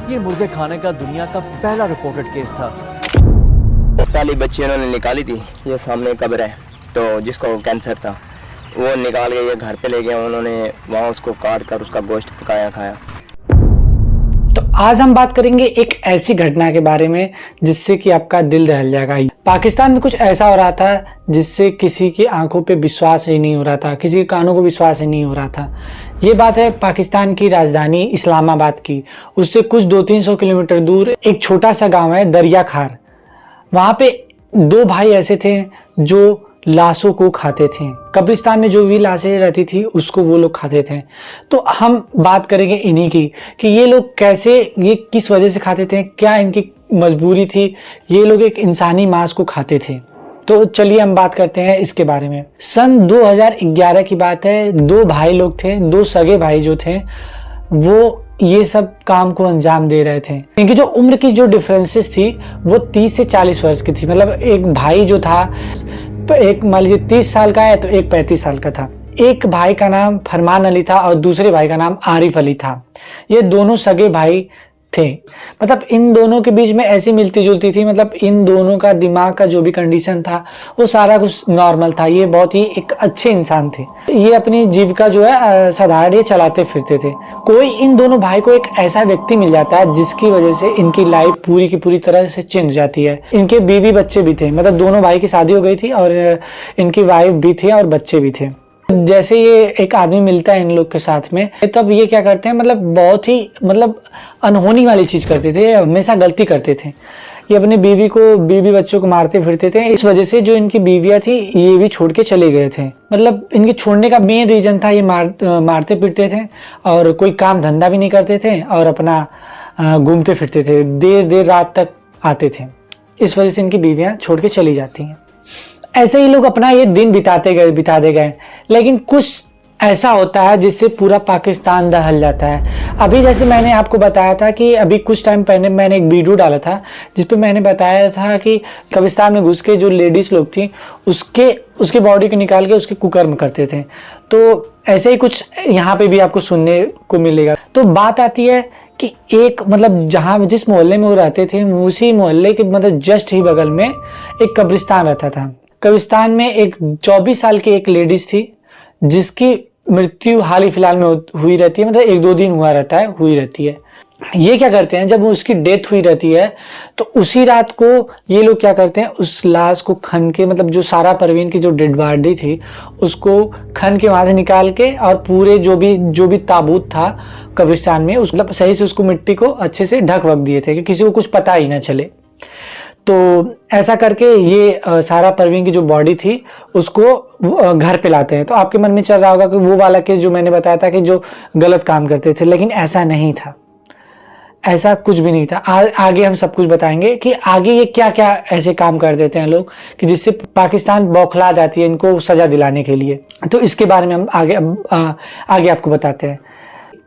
ये मुर्गे खाने का दुनिया का पहला रिपोर्टेड केस था। पहली बच्ची उन्होंने निकाली थी, ये सामने कब्र है, तो जिसको कैंसर था वो निकाल के ये घर पे ले गए उन्होंने, वहाँ उसको काट कर उसका गोश्त पकाया खाया। तो आज हम बात करेंगे एक ऐसी घटना के बारे में जिससे कि आपका दिल दहल जाएगा। पाकिस्तान में कुछ ऐसा हो रहा था जिससे किसी की आंखों पे विश्वास ही नहीं हो रहा था, किसी के कानों को विश्वास ही नहीं हो रहा था। ये बात है पाकिस्तान की राजधानी इस्लामाबाद की। उससे कुछ 200-300 किलोमीटर दूर एक छोटा सा गांव है दरिया खार। वहाँ पे दो भाई ऐसे थे जो लाशों को खाते थे। कब्रिस्तान में जो भी लाशें रहती थी उसको वो लोग खाते थे। तो हम बात करेंगे इन्हीं की कि ये लोग कैसे, ये किस वजह से खाते थे, क्या इनकी मजबूरी थी, ये लोग एक इंसानी मांस को खाते थे। तो चलिए हम बात करते हैं इसके बारे में। सन 2011 की बात है। दो भाई लोग थे, दो सगे भाई जो थे वो ये सब काम को अंजाम दे रहे थे। इनकी जो उम्र की जो डिफरेंसेस थी वो 30 से 40 वर्ष की थी। मतलब एक भाई जो था, एक मान लीजिए 30 साल का है तो एक 35 साल का था। एक भाई का नाम फरमान अली था और दूसरे भाई का नाम आरिफ अली था। ये दोनों सगे भाई थे। मतलब इन दोनों के बीच में ऐसी मिलती जुलती थी, मतलब इन दोनों का दिमाग का जो भी कंडीशन था वो सारा कुछ नॉर्मल था। ये बहुत ही एक अच्छे इंसान थे। ये अपनी जीविका जो है साधारण ये चलाते फिरते थे। कोई इन दोनों भाई को एक ऐसा व्यक्ति मिल जाता है जिसकी वजह से इनकी लाइफ पूरी की पूरी तरह से चेंज हो जाती है। इनके बीवी बच्चे भी थे, मतलब दोनों भाई की शादी हो गई थी और इनकी वाइफ भी थी और बच्चे भी थे। जैसे ये एक आदमी मिलता है इन लोग के साथ में, तब ये क्या करते हैं, मतलब बहुत ही अनहोनी वाली चीज करते थे, हमेशा गलती करते थे। ये अपने बीवी बच्चों को मारते फिरते थे। इस वजह से जो इनकी बीवियां थी ये भी छोड़ के चले गए थे। मतलब इनके छोड़ने का मेन रीजन था ये मारते पीटते थे और कोई काम धंधा भी नहीं करते थे और अपना घूमते फिरते थे, देर रात तक आते थे। इस वजह से इनकी बीवियां छोड़ के चली जाती हैं। ऐसे ही लोग अपना ये दिन बिताते गए। लेकिन कुछ ऐसा होता है जिससे पूरा पाकिस्तान दहल जाता है। अभी जैसे मैंने आपको बताया था कि अभी कुछ टाइम पहले मैंने एक वीडियो डाला था जिसपे मैंने बताया था कि कब्रिस्तान में घुस के जो लेडीज लोग थी उसके बॉडी को निकाल के उसके कुकर्म करते थे। तो ऐसे ही कुछ यहाँ पे भी आपको सुनने को मिलेगा। तो बात आती है कि एक जहाँ जिस मोहल्ले में वो रहते थे उसी मोहल्ले के जस्ट ही बगल में एक कब्रिस्तान रहता था। कब्रिस्तान में एक 24 साल की एक लेडीज थी जिसकी मृत्यु हाल ही फिलहाल में हुई रहती है, 1-2 दिन हुई रहती है। ये क्या करते हैं, जब उसकी डेथ हुई रहती है तो उसी रात को ये लोग क्या करते हैं, उस लाश को खन के, जो सारा परवीन की जो डेड बॉडी थी उसको खन के वहां से निकाल के और पूरे जो भी ताबूत था कब्रिस्तान में सही से उसको मिट्टी को अच्छे से ढक वक दिए थे कि किसी को कुछ पता ही ना चले। तो ऐसा करके ये सारा परवीन की जो बॉडी थी उसको घर पे लाते हैं। तो आपके मन में चल रहा होगा कि वो वाला केस जो मैंने बताया था कि जो गलत काम करते थे, लेकिन ऐसा नहीं था, ऐसा कुछ भी नहीं था। आगे हम सब कुछ बताएंगे कि आगे ये क्या क्या ऐसे काम कर देते हैं लोग कि जिससे पाकिस्तान बौखला जाती है इनको सजा दिलाने के लिए। तो इसके बारे में हम आगे आपको बताते हैं।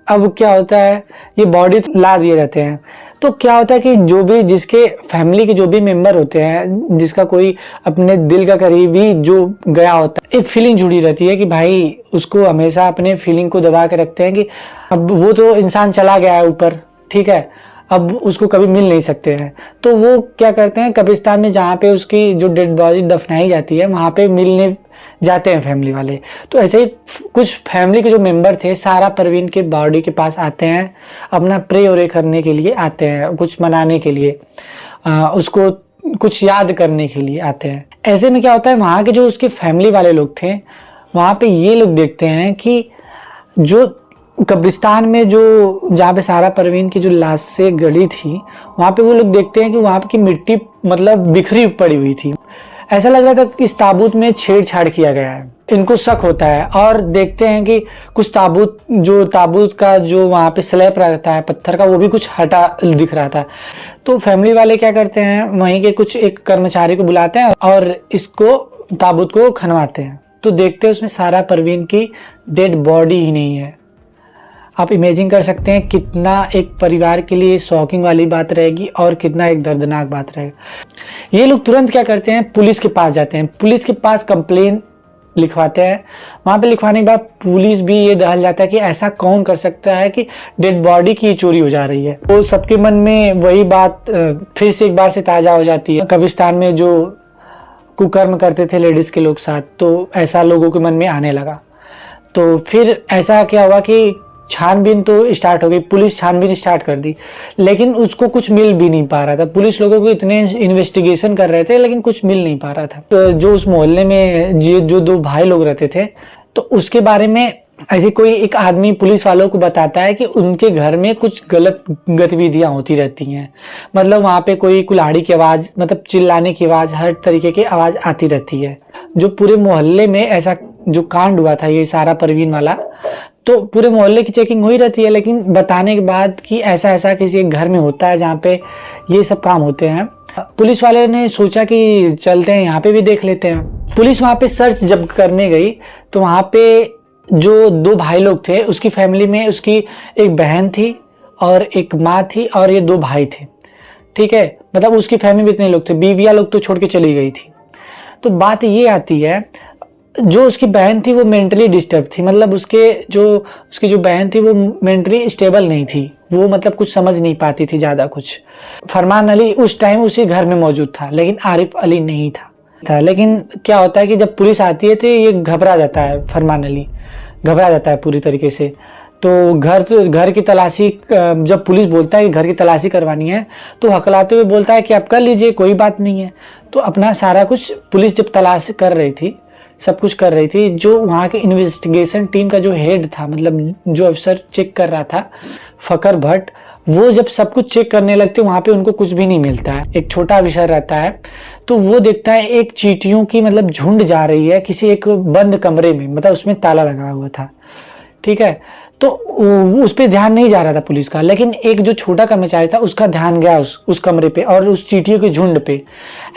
अब क्या होता है, ये बॉडी ला दिए रहते हैं तो क्या होता है कि जो भी जिसके फैमिली के जो भी मेंबर होते हैं, जिसका कोई अपने दिल का करीबी जो गया होता है, एक फीलिंग जुड़ी रहती है कि भाई उसको हमेशा अपने फीलिंग को दबा के रखते हैं कि अब वो तो इंसान चला गया है ऊपर, ठीक है, अब उसको कभी मिल नहीं सकते हैं। तो वो क्या करते हैं, कब्रिस्तान में जहाँ पे उसकी जो डेड बॉडी दफनाई जाती है वहाँ पे मिलने जाते हैं फैमिली वाले। तो ऐसे ही कुछ फैमिली के जो मेंबर थे सारा परवीन के बॉडी के पास आते हैं, अपना प्रे और करने के लिए आते हैं, कुछ मनाने के लिए, उसको कुछ याद करने के लिए आते हैं। ऐसे में क्या होता है, वहाँ के जो उसके फैमिली वाले लोग थे वहाँ पे ये लोग देखते हैं कि जो कब्रिस्तान में जो जहाँ पे सारा परवीन की जो लाश से गड़ी थी वहाँ पे वो लोग देखते हैं कि वहाँ की मिट्टी बिखरी पड़ी हुई थी। ऐसा लग रहा था कि इस ताबूत में छेड़छाड़ किया गया है। इनको शक होता है और देखते हैं कि कुछ ताबूत का जो वहाँ पे स्लैब रहता है पत्थर का, वो भी कुछ हटा दिख रहा था। तो फैमिली वाले क्या करते हैं, वहीं के कुछ एक कर्मचारी को बुलाते हैं और इसको ताबूत को खनवाते हैं। तो देखते हैं उसमें सारा परवीन की डेड बॉडी ही नहीं है। आप इमेजिन कर सकते हैं कितना एक परिवार के लिए शॉकिंग वाली बात रहेगी और कितना एक दर्दनाक बात रहेगा। ये लोग तुरंत क्या करते हैं, पुलिस के पास जाते हैं। पुलिस के पास कंप्लेन लिखवाते हैं। वहाँ पे लिखवाने के बाद पुलिस भी ये दहल जाता है कि ऐसा कौन कर सकता है कि डेड बॉडी की चोरी हो जा रही है। तो सबके मन में वही बात फिर से एक बार से ताज़ा हो जाती है। कब्रिस्तान में जो कुकर्म करते थे लेडीज़ के लोग साथ, तो ऐसा लोगों के मन में आने लगा। तो फिर ऐसा क्या हुआ कि छानबीन तो स्टार्ट हो गई, पुलिस छानबीन स्टार्ट कर दी, लेकिन उसको कुछ मिल भी नहीं पा रहा था। पुलिस लोगों को इतने इन्वेस्टिगेशन कर रहे थे लेकिन कुछ मिल नहीं पा रहा था। तो जो उस मोहल्ले में जो दो भाई लोग रहते थे, तो उसके बारे में ऐसे कोई एक आदमी पुलिस वालों को बताता है कि उनके घर में कुछ गलत गतिविधियां होती रहती हैं। मतलब वहाँ पे कोई कुल्हाड़ी की आवाज़, मतलब चिल्लाने की आवाज़, हर तरीके की आवाज़ आती रहती है। जो पूरे मोहल्ले में ऐसा जो कांड हुआ था ये सारा परवीन वाला, तो पूरे मोहल्ले की चेकिंग हो ही रहती है, लेकिन बताने के बाद कि ऐसा ऐसा किसी एक घर में होता है जहाँ पे ये सब काम होते हैं। पुलिस वाले ने सोचा कि चलते हैं यहाँ पे भी देख लेते हैं। पुलिस वहाँ पे सर्च जब करने गई तो वहाँ पे जो दो भाई लोग थे, उसकी फैमिली में उसकी एक बहन थी और एक माँ थी और ये दो भाई थे। ठीक है, मतलब उसकी फैमिली में इतने लोग थे, बीवियाँ लोग तो छोड़ के चली गई थी। तो बात ये आती है, जो उसकी बहन थी वो मेंटली डिस्टर्ब थी। मतलब उसकी जो बहन थी वो मेंटली स्टेबल नहीं थी, वो मतलब कुछ समझ नहीं पाती थी ज़्यादा कुछ। फरमान अली उस टाइम उसी घर में मौजूद था, लेकिन आरिफ अली नहीं था। लेकिन क्या होता है कि जब पुलिस आती है तो ये घबरा जाता है, फरमान अली घबरा जाता है पूरी तरीके से। तो घर की तलाशी, जब पुलिस बोलता है कि घर की तलाशी करवानी है तो हकलाते हुए बोलता है कि आप कर लीजिए, कोई बात नहीं है। तो अपना सारा कुछ पुलिस जब तलाश कर रही थी, सब कुछ कर रही थी, जो वहाँ के इन्वेस्टिगेशन टीम का जो हेड था, मतलब जो अफसर चेक कर रहा था, फकर भट्ट, वो जब सब कुछ चेक करने लगते वहाँ पे उनको कुछ भी नहीं मिलता है। एक छोटा विषय रहता है, तो वो देखता है एक चींटियों की मतलब झुंड जा रही है किसी एक बंद कमरे में, मतलब उसमें ताला लगा हुआ था। ठीक है, तो उस पर ध्यान नहीं जा रहा था पुलिस का, लेकिन एक जो छोटा कर्मचारी था उसका ध्यान गया उस कमरे पे और उस चींटियों के झुंड पे।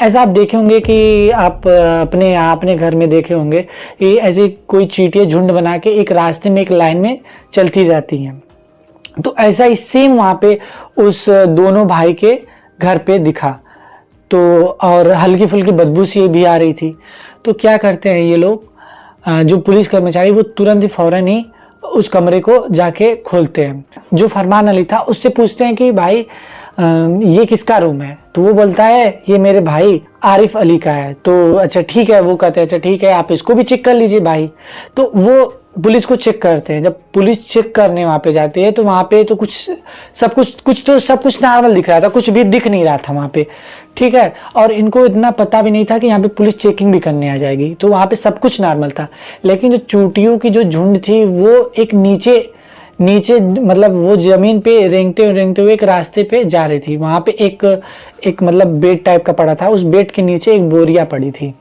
ऐसा आप देखे होंगे कि आप अपने घर में देखे होंगे, ये ऐसे कोई चींटियाँ झुंड बना के एक रास्ते में एक लाइन में चलती रहती हैं। तो ऐसा ही सेम वहाँ पे उस दोनों भाई के घर पे दिखा। तो और हल्की फुल्की बदबू सी भी आ रही थी। तो क्या करते हैं ये लोग, जो पुलिस कर्मचारी, वो तुरंत ही फौरन ही उस कमरे को जाके खोलते हैं। जो फरमान अली था उससे पूछते हैं कि भाई ये किसका रूम है? तो वो बोलता है ये मेरे भाई आरिफ अली का है। तो अच्छा ठीक है, वो कहते हैं अच्छा ठीक है, आप इसको भी चेक कर लीजिए भाई। तो वो पुलिस को चेक करते हैं। जब पुलिस चेक करने वहाँ पे जाती है तो वहाँ पे तो सब कुछ नॉर्मल दिख रहा था, कुछ भी दिख नहीं रहा था वहाँ पे। ठीक है, और इनको इतना पता भी नहीं था कि यहाँ पे पुलिस चेकिंग भी करने आ जाएगी। तो वहाँ पे सब कुछ नॉर्मल था, लेकिन जो चूटियों की जो झुंड थी वो एक नीचे मतलब वो जमीन पे रेंगते हुए एक रास्ते पे जा रही थी। वहाँ पे एक मतलब बेड टाइप का पड़ा था, उस बेड के नीचे एक बोरिया पड़ी थी।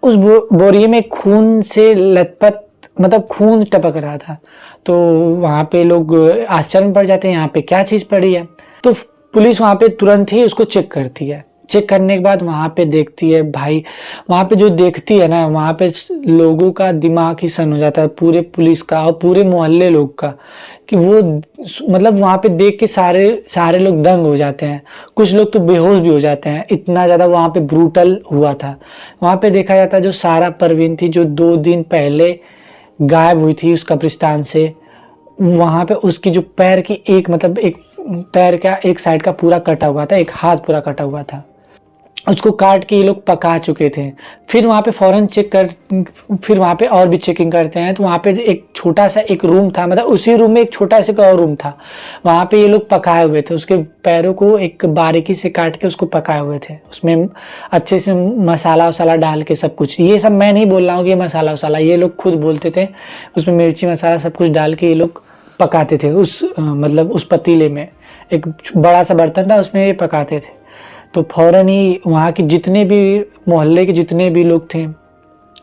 उस बोरिये में खून से लथपथ, मतलब खून टपक रहा था। तो वहाँ पे लोग आश्चर्य में पड़ जाते हैं, यहाँ पे क्या चीज़ पड़ी है। तो पुलिस वहाँ पे तुरंत ही उसको चेक करती है। चेक करने के बाद वहाँ पे देखती है भाई, वहाँ पे जो देखती है ना, वहाँ पे लोगों का दिमाग ही सन हो जाता है, पूरे पुलिस का और पूरे मोहल्ले लोग का, कि वो मतलब वहाँ पे देख के सारे लोग दंग हो जाते हैं। कुछ लोग तो बेहोश भी हो जाते हैं, इतना ज़्यादा वहाँ पे ब्रूटल हुआ था। वहाँ पे देखा जाता है जो सारा परवीन थी, जो 2 दिन पहले गायब हुई थी उस कब्रिस्तान से, वहाँ पे उसकी जो पैर की एक पैर का एक साइड का पूरा कटा हुआ था, एक हाथ पूरा कटा हुआ था। उसको काट के ये लोग पका चुके थे। फिर वहाँ पे फौरन फिर वहाँ पे और भी चेकिंग करते हैं। तो वहाँ पे एक छोटा सा एक रूम था, मतलब उसी रूम में एक छोटा सा और रूम था, वहाँ पे ये लोग पकाए हुए थे। उसके पैरों को एक बारीकी से काट के उसको पकाए हुए थे, उसमें अच्छे से मसाला वसाला डाल के सब कुछ। ये सब मैं नहीं बोल रहा हूँ कि ये मसाला वसाला, ये लोग खुद बोलते थे। उसमें मिर्ची मसाला सब कुछ डाल के ये लोग पकाते थे मतलब उस पतीले में। एक बड़ा सा बर्तन था, उसमें ये पकाते थे। तो फौरन ही वहाँ के जितने भी मोहल्ले के जितने भी लोग थे,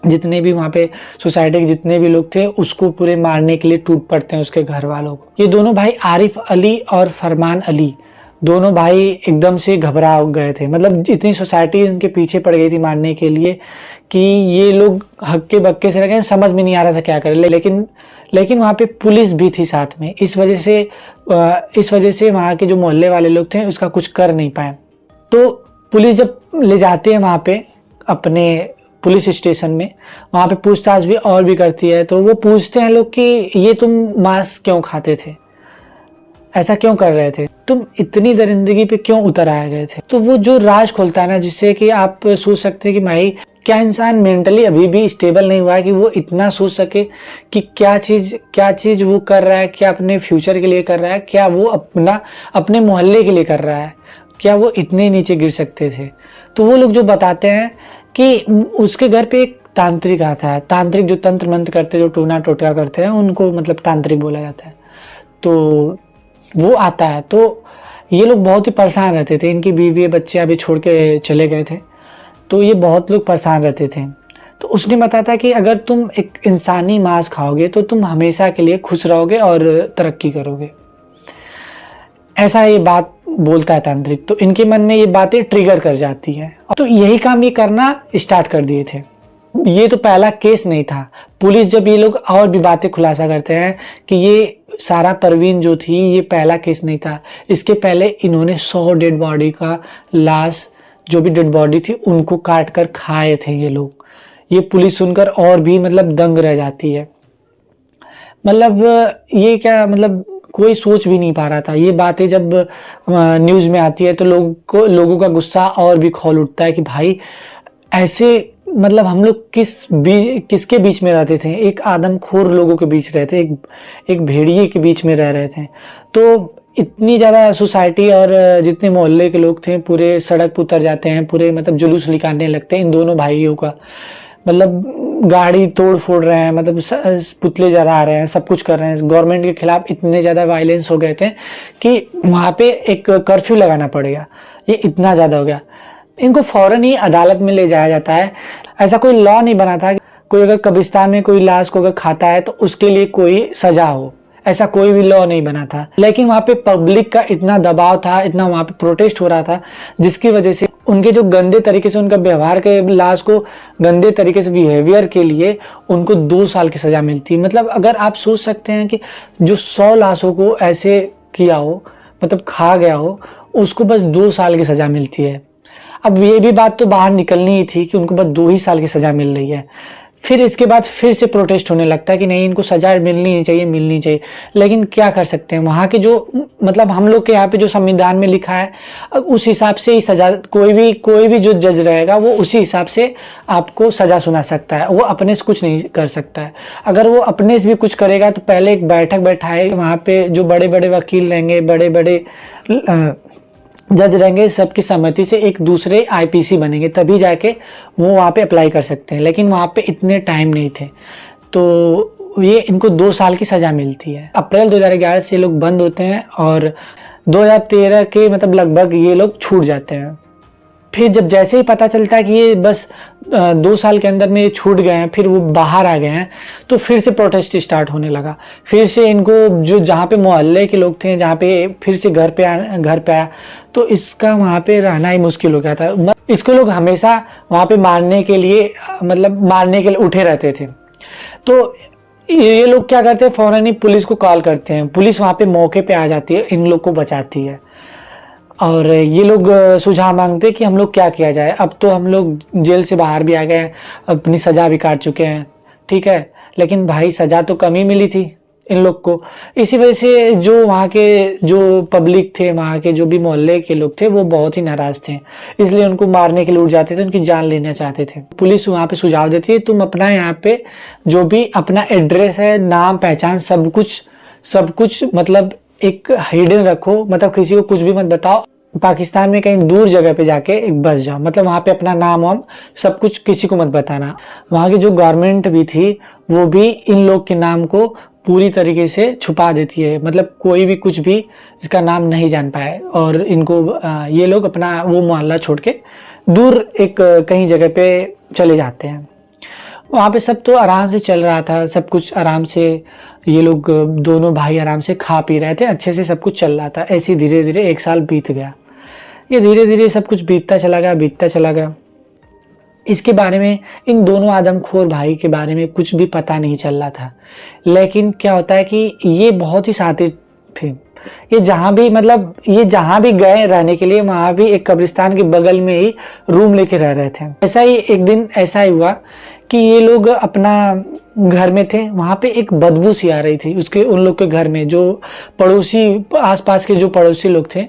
जितने भी वहाँ पे सोसाइटी के जितने भी लोग थे, उसको पूरे मारने के लिए टूट पड़ते हैं उसके घर वालों को। ये दोनों भाई आरिफ अली और फरमान अली, दोनों भाई एकदम से घबरा गए थे। मतलब इतनी सोसाइटी उनके पीछे पड़ गई थी मारने के लिए कि ये लोग हक्के बक्के से लगे, समझ में नहीं आ रहा था क्या करें। लेकिन वहाँ पे पुलिस भी थी साथ में, इस वजह से वहाँ के जो मोहल्ले वाले लोग थे उसका कुछ कर नहीं पाए। तो पुलिस जब ले जाते हैं वहाँ पे अपने पुलिस स्टेशन में। वहाँ पे पूछताछ भी और भी करती है। तो वो पूछते हैं लोग कि ये तुम मांस क्यों खाते थे, ऐसा क्यों कर रहे थे, तुम इतनी दरिंदगी पे क्यों उतर आए गए थे। तो वो जो राज खोलता है ना, जिससे कि आप सोच सकते हैं कि भाई क्या इंसान मेंटली अभी भी स्टेबल नहीं हुआ है कि वो इतना सोच सके कि क्या चीज़ वो कर रहा है, क्या अपने फ्यूचर के लिए कर रहा है, क्या वो अपने मोहल्ले के लिए कर रहा है, क्या वो इतने नीचे गिर सकते थे। तो वो लोग जो बताते हैं कि उसके घर पे एक तांत्रिक आता है, तांत्रिक जो तंत्र मंत्र करते हैं, जो टूना टोटका करते हैं, उनको मतलब तांत्रिक बोला जाता है। तो वो आता है। तो ये लोग बहुत ही परेशान रहते थे, इनकी बीवी बच्चे अभी छोड़ के चले गए थे, तो ये बहुत लोग परेशान रहते थे। तो उसने बताया था कि अगर तुम एक इंसानी मांस खाओगे तो तुम हमेशा के लिए खुश रहोगे और तरक्की करोगे, ऐसा ये बात बोलता है तांत्रिक। तो इनके मन में ये बातें ट्रिगर कर जाती है, तो यही काम ये करना स्टार्ट कर दिए थे। ये तो पहला केस नहीं था। पुलिस जब ये लोग और भी बातें खुलासा करते हैं कि ये सारा परवीन जो थी ये पहला केस नहीं था, इसके पहले इन्होंने 100 डेड बॉडी का लाश, जो भी डेड बॉडी थी उनको काट कर खाए थे ये लोग। ये पुलिस सुनकर और भी मतलब दंग रह जाती है। मतलब ये क्या, मतलब कोई सोच भी नहीं पा रहा था। ये बातें जब न्यूज़ में आती है तो लोगों का गुस्सा और भी खौल उठता है कि भाई ऐसे मतलब हम लोग किसके बीच में रहते थे, एक आदमखोर लोगों के बीच रहते, एक भेड़िए के बीच में रह रहे थे। तो इतनी ज़्यादा सोसाइटी और जितने मोहल्ले के लोग थे पूरे सड़क पर उतर जाते हैं, पूरे मतलब जुलूस निकालने लगते हैं इन दोनों भाइयों का। मतलब गाड़ी तोड़ फोड़ रहे हैं, मतलब पुतले जला रहे हैं, सब कुछ कर रहे हैं। गवर्नमेंट के खिलाफ इतने ज़्यादा वायलेंस हो गए थे कि वहाँ पे एक कर्फ्यू लगाना पड़ेगा। ये इतना ज़्यादा हो गया। इनको फौरन ही अदालत में ले जाया जाता है। ऐसा कोई लॉ नहीं बना था, कोई अगर कब्रिस्तान में कोई लाश को अगर खाता है तो उसके लिए कोई सजा हो, ऐसा कोई भी लॉ नहीं बना था। लेकिन वहाँ पे पब्लिक का इतना दबाव था, इतना वहाँ पे प्रोटेस्ट हो रहा था, जिसकी वजह से उनके जो गंदे तरीके से उनका व्यवहार के, लाश को गंदे तरीके से बिहेवियर के लिए उनको 2 साल की सजा मिलती। मतलब अगर आप सोच सकते हैं कि जो 100 लाशों को ऐसे किया हो, मतलब खा गया हो, उसको बस 2 साल की सजा मिलती है। अब ये भी बात तो बाहर निकलनी ही थी कि उनको बस 2 ही साल की सजा मिल रही है। फिर इसके बाद फिर से प्रोटेस्ट होने लगता है कि नहीं, इनको सजा मिलनी चाहिए। लेकिन क्या कर सकते हैं, वहाँ के जो मतलब हम लोग के यहाँ पे जो संविधान में लिखा है उस हिसाब से ही सजा, कोई भी जो जज रहेगा वो उसी हिसाब से आपको सजा सुना सकता है। वो अपने से कुछ नहीं कर सकता है। अगर वो अपने से भी कुछ करेगा तो पहले एक बैठक बैठाए, वहाँ पे जो बड़े बड़े वकील रहेंगे, बड़े बड़े जज रहेंगे, सबकी सहमति से एक दूसरे आईपीसी बनेंगे, तभी जाके वो वहाँ पे अप्लाई कर सकते हैं। लेकिन वहाँ पे इतने टाइम नहीं थे, तो ये इनको 2 साल की सज़ा मिलती है। अप्रैल 2011 से ये लोग बंद होते हैं और 2013 के मतलब लगभग ये लोग छूट जाते हैं। फिर जब जैसे ही पता चलता है कि ये बस 2 साल के अंदर में ये छूट गए हैं, फिर वो बाहर आ गए हैं, तो फिर से प्रोटेस्ट स्टार्ट होने लगा। फिर से इनको जो जहाँ पे मोहल्ले के लोग थे, जहाँ पे फिर से घर पे आया, तो इसका वहाँ पे रहना ही मुश्किल हो गया था। इसको लोग हमेशा वहाँ पे मारने के लिए उठे रहते थे। तो ये लोग क्या करते हैं, फौरन ही पुलिस को कॉल करते हैं। पुलिस वहाँ पे मौके पे आ जाती है, इन लोग को बचाती है। और ये लोग सुझाव मांगते हैं कि हम लोग क्या किया जाए। अब तो हम लोग जेल से बाहर भी आ गए हैं, अपनी सज़ा भी काट चुके हैं, ठीक है, लेकिन भाई सज़ा तो कम ही मिली थी इन लोग को। इसी वजह से जो वहाँ के जो पब्लिक थे, वहाँ के जो भी मोहल्ले के लोग थे, वो बहुत ही नाराज़ थे, इसलिए उनको मारने के लिए उठ जाते थे, उनकी जान लेना चाहते थे। पुलिस वहाँ पे सुझाव देती है, तुम अपना यहाँ पे जो भी अपना एड्रेस है, नाम पहचान, सब कुछ मतलब एक हिडन रखो, मतलब किसी को कुछ भी मत बताओ। पाकिस्तान में कहीं दूर जगह पे जाके बस जाओ, मतलब वहाँ पे अपना नाम वाम सब कुछ किसी को मत बताना। वहाँ की जो गवर्नमेंट भी थी वो भी इन लोग के नाम को पूरी तरीके से छुपा देती है, मतलब कोई भी कुछ भी इसका नाम नहीं जान पाए। और इनको ये लोग अपना वो मोहल्ला छोड़ के दूर एक कहीं जगह पे चले जाते हैं। वहाँ पे सब तो आराम से चल रहा था, सब कुछ आराम से, ये लोग दोनों भाई आराम से खा पी रहे थे, अच्छे से सब कुछ चल रहा था। ऐसे धीरे धीरे 1 साल बीत गया। ये धीरे धीरे सब कुछ बीतता चला गया। इसके बारे में, इन दोनों आदमखोर भाई के बारे में कुछ भी पता नहीं चल रहा था। लेकिन क्या होता है कि ये बहुत ही शातिर थे, ये जहाँ भी गए रहने के लिए वहाँ भी एक कब्रिस्तान के बगल में ही रूम लेके रह रहे थे। ऐसा ही एक दिन ऐसा ही हुआ कि ये लोग अपना घर में थे, वहाँ पे एक बदबू सी आ रही थी उन लोग के घर में। जो पड़ोसी आसपास के जो पड़ोसी लोग थे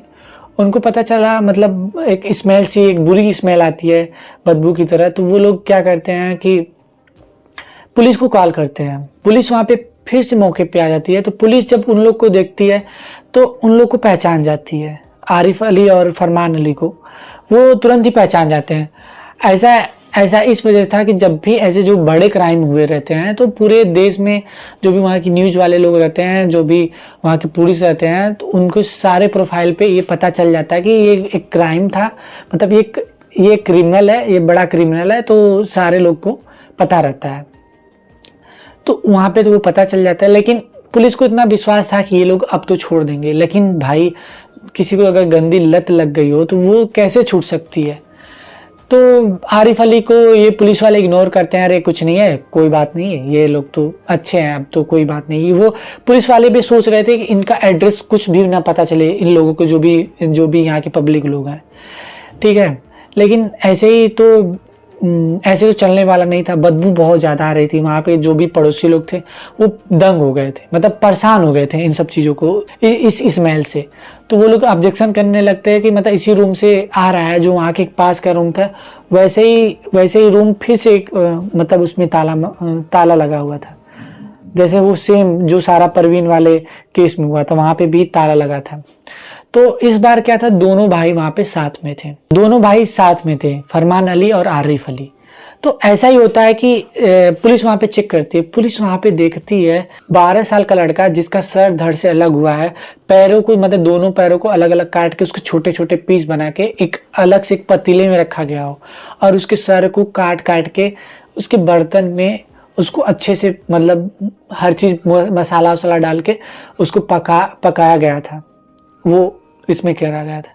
उनको पता चला, मतलब एक स्मेल सी, एक बुरी स्मेल आती है बदबू की तरह। तो वो लोग क्या करते हैं कि पुलिस को कॉल करते हैं। पुलिस वहाँ पे फिर से मौके पे आ जाती है। तो पुलिस जब उन लोग को देखती है तो उन लोग को पहचान जाती है, आरिफ अली और फरमान अली को वो तुरंत ही पहचान जाते हैं। ऐसा इस वजह था कि जब भी ऐसे जो बड़े क्राइम हुए रहते हैं तो पूरे देश में जो भी वहाँ की न्यूज़ वाले लोग रहते हैं, जो भी वहाँ की पुलिस रहते हैं, तो उनको सारे प्रोफाइल पे ये पता चल जाता है कि ये एक क्राइम था, मतलब ये क्रिमिनल है, ये बड़ा क्रिमिनल है, तो सारे लोग को पता रहता है। तो वहाँ पे तो वो पता चल जाता है। लेकिन पुलिस को इतना विश्वास था कि ये लोग अब तो छोड़ देंगे। लेकिन भाई किसी को अगर गंदी लत लग गई हो तो वो कैसे छूट सकती है। तो आरिफ अली को ये पुलिस वाले इग्नोर करते हैं, अरे कुछ नहीं है, कोई बात नहीं है, ये लोग तो अच्छे हैं, अब तो कोई बात नहीं। वो पुलिस वाले भी सोच रहे थे कि इनका एड्रेस कुछ भी ना पता चले इन लोगों को, जो भी यहाँ के पब्लिक लोग हैं, ठीक है। लेकिन ऐसे तो चलने वाला नहीं था। बदबू बहुत ज़्यादा आ रही थी। वहाँ पे जो भी पड़ोसी लोग थे वो दंग हो गए थे, मतलब परेशान हो गए थे इन सब चीज़ों को, इस स्मेल से। तो वो लोग ऑब्जेक्शन करने लगते हैं कि मतलब इसी रूम से आ रहा है, जो वहाँ के पास का रूम था वैसे ही रूम फिर से मतलब उसमें ताला लगा हुआ था। जैसे वो सेम जो सारा परवीन वाले केस में हुआ था, वहाँ पे भी ताला लगा था। तो इस बार क्या था, दोनों भाई वहाँ पे साथ में थे, फरमान अली और आरिफ अली। तो ऐसा ही होता है कि पुलिस वहाँ पे चेक करती है। पुलिस वहाँ पे देखती है 12 साल का लड़का जिसका सर धड़ से अलग हुआ है, पैरों को मतलब दोनों पैरों को अलग अलग काट के उसके छोटे छोटे पीस बना के एक अलग से एक पतीले में रखा गया हो, और उसके सर को काट के उसके बर्तन में उसको अच्छे से मतलब हर चीज़ मसाला वसाला डाल के उसको पकाया गया था, वो इसमें करा गया था।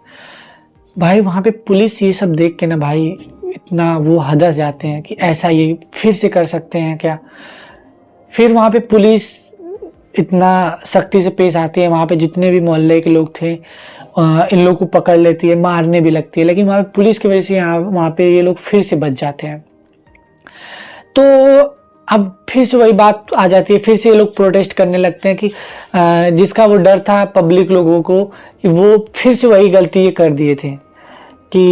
भाई वहाँ पे पुलिस ये सब देख के ना भाई इतना वो हदस जाते हैं कि ऐसा ये फिर से कर सकते हैं क्या। फिर वहाँ पे पुलिस इतना सख्ती से पेश आती है, वहाँ पे जितने भी मोहल्ले के लोग थे इन लोग को पकड़ लेती है, मारने भी लगती है। लेकिन वहाँ पे पुलिस की वजह से वहाँ पे ये लोग फिर से बच जाते हैं। तो अब फिर से वही बात आ जाती है, फिर से ये लोग प्रोटेस्ट करने लगते हैं कि जिसका वो डर था पब्लिक लोगों को कि वो फिर से वही गलती ये कर दिए थे कि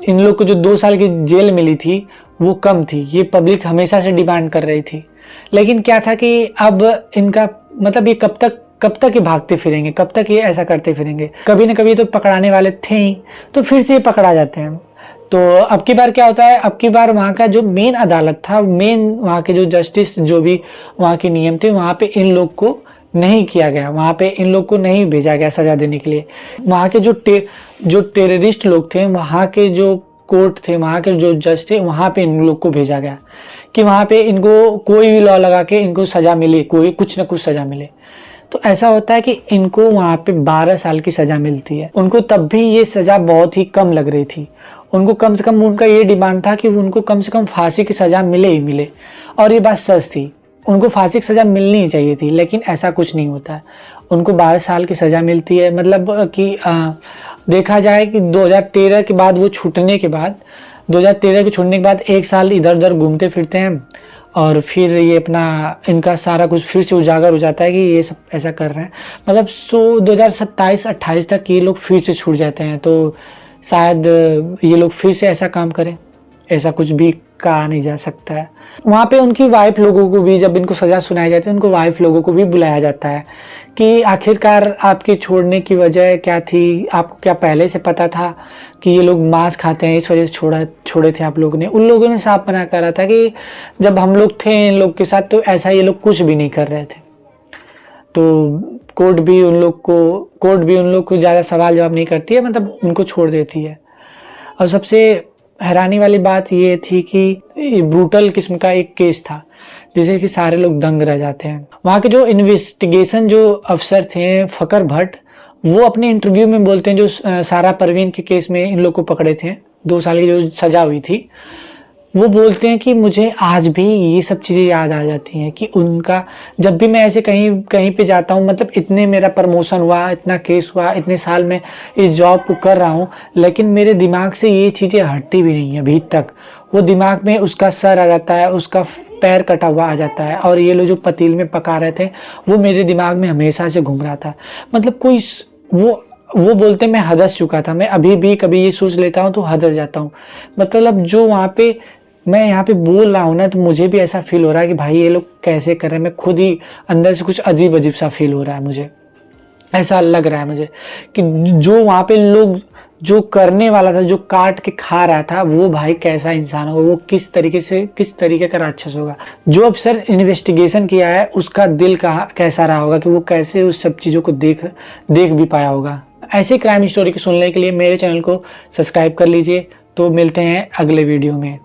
इन लोग को जो 2 साल की जेल मिली थी वो कम थी, ये पब्लिक हमेशा से डिमांड कर रही थी। लेकिन क्या था कि अब इनका मतलब ये कब तक ये भागते फिरेंगे, कब तक ये ऐसा करते फिरेंगे, कभी ना कभी तो पकड़ाने वाले थे ही, तो फिर से ये पकड़ा जाते हैं। तो अब की बार क्या होता है, अब की बार वहाँ का जो मेन अदालत था, वहाँ के जो जस्टिस जो भी वहाँ के नियम थे, वहाँ पे इन लोग को नहीं किया गया, वहाँ पे इन लोग को नहीं भेजा गया सजा देने के लिए। वहाँ के जो टेररिस्ट लोग थे, वहाँ के जो कोर्ट थे, वहाँ के जो जज थे, वहाँ पे इन लोग को भेजा गया कि वहाँ पे इनको कोई भी लॉ लगा के इनको सजा मिले, कोई कुछ ना कुछ सजा मिले। तो ऐसा होता है कि इनको वहाँ पे 12 साल की सजा मिलती है। उनको तब भी ये सजा बहुत ही कम लग रही थी। उनको कम से कम, उनका ये डिमांड था कि उनको कम से कम फांसी की सजा मिले ही मिले, और ये बात सच थी, उनको फांसी की सजा मिलनी ही चाहिए थी। लेकिन ऐसा कुछ नहीं होता है, उनको 12 साल की सजा मिलती है। मतलब कि देखा जाए कि 2013 के बाद वो छूटने के बाद 2013 के छूटने के बाद 1 साल इधर उधर घूमते फिरते हैं, और फिर ये अपना इनका सारा कुछ फिर से उजागर हो जाता है कि ये सब ऐसा कर रहे हैं। मतलब 2027-28 तक ये लोग फिर से छूट जाते हैं। तो शायद ये लोग फिर से ऐसा काम करें, ऐसा कुछ भी कहा नहीं जा सकता है। वहाँ पे उनकी वाइफ लोगों को भी, जब इनको सज़ा सुनाई जाती है, उनको वाइफ लोगों को भी बुलाया जाता है कि आखिरकार आपके छोड़ने की वजह क्या थी, आपको क्या पहले से पता था कि ये लोग मांस खाते हैं, इस वजह से छोड़े थे आप लोगों ने। उन लोगों ने साफ मना करा था कि जब हम लोग थे इन लोग के साथ तो ऐसा ये लोग कुछ भी नहीं कर रहे थे। तो कोर्ट भी उन लोग को ज़्यादा सवाल जवाब नहीं करती है, मतलब उनको छोड़ देती है। और सबसे हैरानी वाली बात ये थी कि ब्रूटल किस्म का एक केस था जिसे कि सारे लोग दंग रह जाते हैं। वहाँ के जो इन्वेस्टिगेशन जो अफसर थे फकर भट्ट, वो अपने इंटरव्यू में बोलते हैं, जो सारा परवीन के केस में इन लोग को पकड़े थे, 2 साल की जो सजा हुई थी, वो बोलते हैं कि मुझे आज भी ये सब चीज़ें याद आ जाती हैं कि उनका, जब भी मैं ऐसे कहीं कहीं पे जाता हूँ, मतलब इतने मेरा प्रमोशन हुआ, इतना केस हुआ, इतने साल में इस जॉब को कर रहा हूँ, लेकिन मेरे दिमाग से ये चीज़ें हटती भी नहीं है अभी तक। वो दिमाग में उसका सर आ जाता है, उसका पैर कटा हुआ आ जाता है, और ये लोग जो पतील में पका रहे थे वो मेरे दिमाग में हमेशा से घूम रहा था। मतलब कोई वो बोलते मैं हदस चुका था। मैं अभी भी कभी ये सोच लेता हूँ तो हदस जाता हूँ। मतलब जो वहाँ पे मैं यहाँ पे बोल रहा हूँ ना, तो मुझे भी ऐसा फील हो रहा है कि भाई ये लोग कैसे कर रहे हैं। मैं खुद ही अंदर से कुछ अजीब अजीब सा फील हो रहा है, मुझे ऐसा लग रहा है मुझे कि जो वहाँ पे लोग, जो करने वाला था, जो काट के खा रहा था, वो भाई कैसा इंसान होगा, वो किस तरीके का राक्षस होगा। जो अफसर इन्वेस्टिगेशन किया है उसका दिल कैसा रहा होगा कि वो कैसे उस सब चीज़ों को देख भी पाया होगा। ऐसे क्राइम स्टोरी को सुनने के लिए मेरे चैनल को सब्सक्राइब कर लीजिए। तो मिलते हैं अगले वीडियो में।